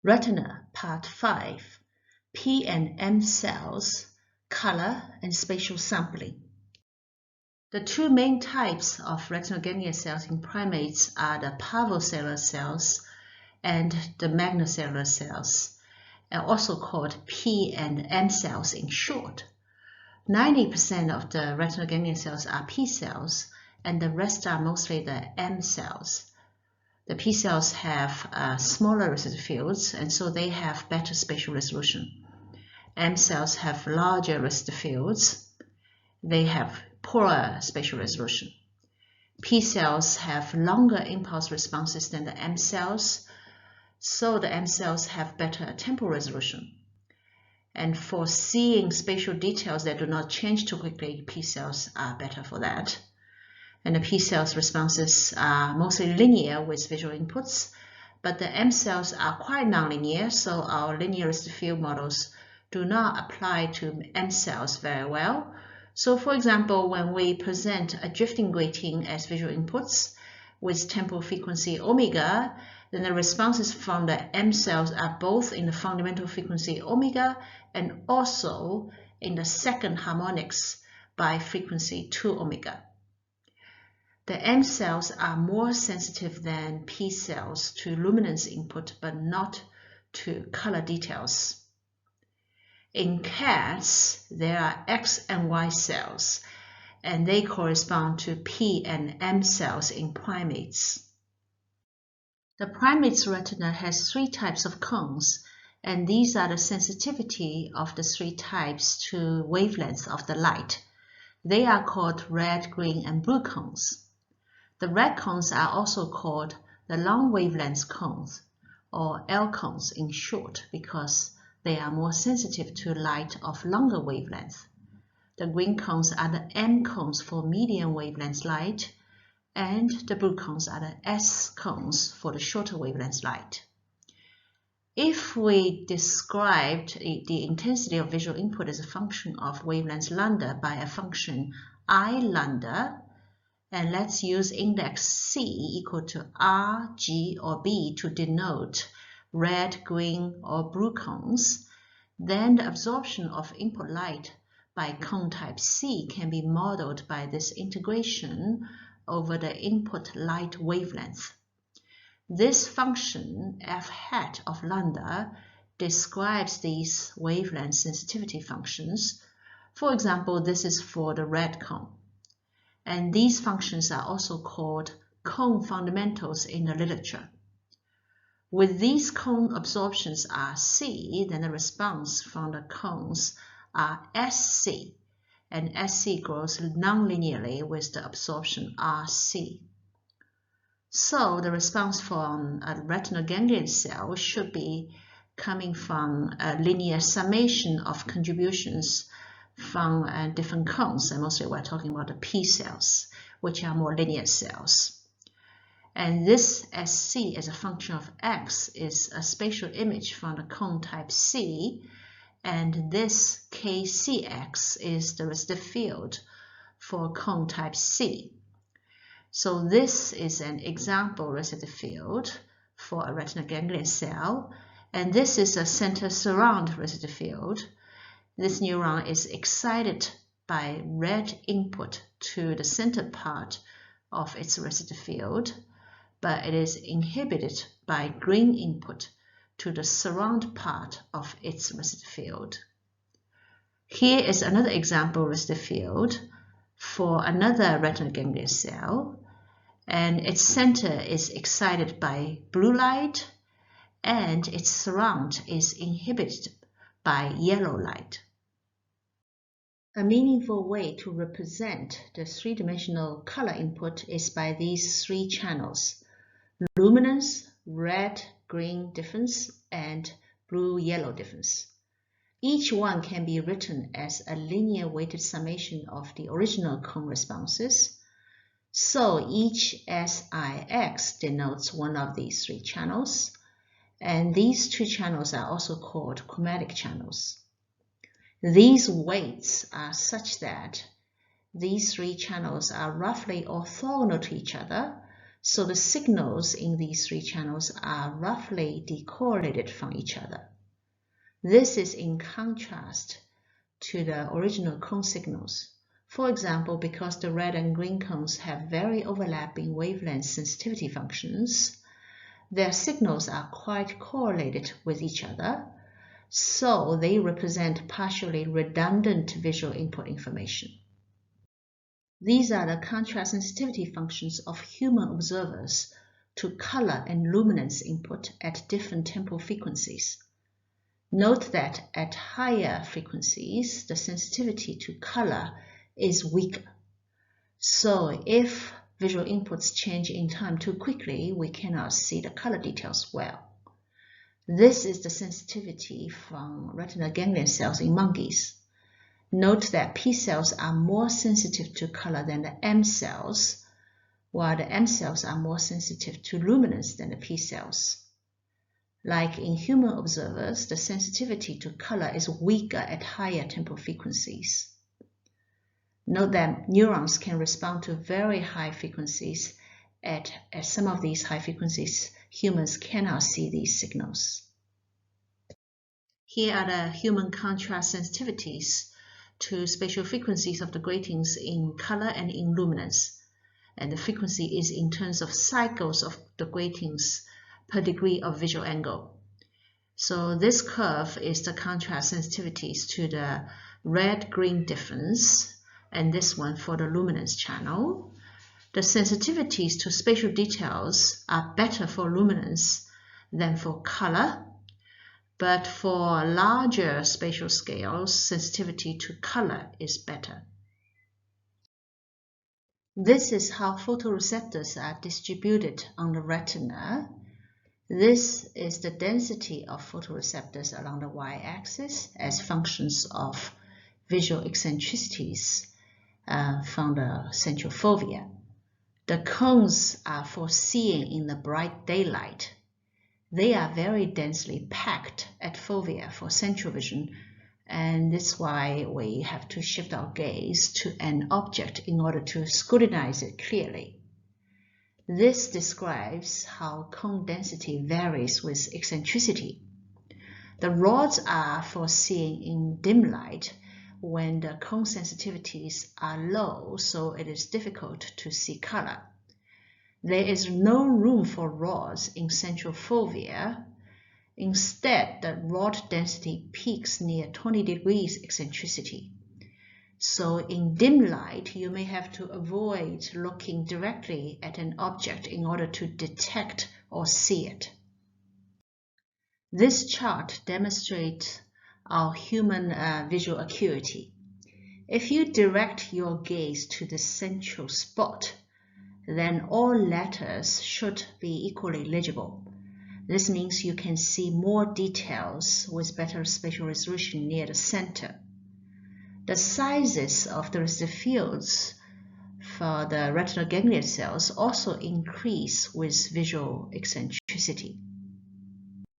Retina, Part 5, P and M cells, color and spatial sampling. The two main types of retinal ganglion cells in primates are the parvocellular cells and the magnocellular cells, also called P and M cells in short. 90% of the retinal ganglion cells are P cells, and the rest are mostly the M cells. The P cells have smaller residual fields, and so they have better spatial resolution. M cells have larger residual fields. They have poorer spatial resolution. P cells have longer impulse responses than the M cells, so the M cells have better temporal resolution. And for seeing spatial details that do not change too quickly, P cells are better for that. And the P cells' responses are mostly linear with visual inputs, but the M cells are quite nonlinear, so our linear residual field models do not apply to M cells very well. So for example, when we present a drifting grating as visual inputs with temporal frequency omega, then the responses from the M cells are both in the fundamental frequency omega and also in the second harmonics by frequency 2 omega. The M cells are more sensitive than P cells to luminance input, but not to color details. In cats, there are X and Y cells, and they correspond to P and M cells in primates. The primate's retina has three types of cones, and these are the sensitivity of the three types to wavelengths of the light. They are called red, green, and blue cones. The red cones are also called the long wavelength cones, or L cones in short, because they are more sensitive to light of longer wavelength. The green cones are the M cones for medium wavelength light, and the blue cones are the S cones for the shorter wavelength light. If we described the intensity of visual input as a function of wavelength lambda by a function I lambda, and let's use index C equal to R, G, or B to denote red, green, or blue cones, then the absorption of input light by cone type C can be modeled by this integration over the input light wavelength. This function f hat of lambda describes these wavelength sensitivity functions. For example, this is for the red cone. And these functions are also called cone fundamentals in the literature. With these cone absorptions are C, then the response from the cones are SC, and SC grows nonlinearly with the absorption RC. So the response from a retinal ganglion cell should be coming from a linear summation of contributions from different cones, and mostly we're talking about the P cells, which are more linear cells. And this SC as a function of X is a spatial image from the cone type C, and this KCX is the residual field for cone type C. So this is an example residual field for a retinal ganglion cell, and this is a center surround residual field. This neuron is excited by red input to the center part of its residual field, but it is inhibited by green input to the surround part of its residual field. Here is another example residual field for another retinal ganglion cell, and its center is excited by blue light, and its surround is inhibited by yellow light. A meaningful way to represent the three-dimensional color input is by these three channels: luminance, red, green difference, and blue-yellow difference. Each one can be written as a linear weighted summation of the original cone responses. So each SIX denotes one of these three channels, and these two channels are also called chromatic channels. These weights are such that these three channels are roughly orthogonal to each other, So the signals in these three channels are roughly decorrelated from each other. This is in contrast to the original cone signals. For example, because the red and green cones have very overlapping wavelength sensitivity functions, their signals are quite correlated with each other, so they represent partially redundant visual input information. These are the contrast sensitivity functions of human observers to color and luminance input at different temporal frequencies. Note that at higher frequencies, the sensitivity to color is weaker. So if visual inputs change in time too quickly, we cannot see the color details well. This is the sensitivity from retinal ganglion cells in monkeys. Note that P cells are more sensitive to color than the M cells, while the M cells are more sensitive to luminance than the P cells. Like in human observers, the sensitivity to color is weaker at higher temporal frequencies. Note that neurons can respond to very high frequencies. At some of these high frequencies, humans cannot see these signals. Here are the human contrast sensitivities to spatial frequencies of the gratings in color and in luminance. And the frequency is in terms of cycles of the gratings per degree of visual angle. So this curve is the contrast sensitivities to the red-green difference, and this one for the luminance channel. The sensitivities to spatial details are better for luminance than for color, but for larger spatial scales, sensitivity to color is better. This is how photoreceptors are distributed on the retina. This is the density of photoreceptors along the y-axis as functions of visual eccentricities from the central fovea. The cones are for seeing in the bright daylight. They are very densely packed at fovea for central vision, and that's why we have to shift our gaze to an object in order to scrutinize it clearly. This describes how cone density varies with eccentricity. The rods are for seeing in dim light when the cone sensitivities are low, so it is difficult to see color. There is no room for rods in central fovea. Instead, the rod density peaks near 20 degrees eccentricity. So in dim light, you may have to avoid looking directly at an object in order to detect or see it. This chart demonstrates our human visual acuity. If you direct your gaze to the central spot, then all letters should be equally legible. This means you can see more details with better spatial resolution near the center. The sizes of the residual fields for the retinal ganglion cells also increase with visual eccentricity.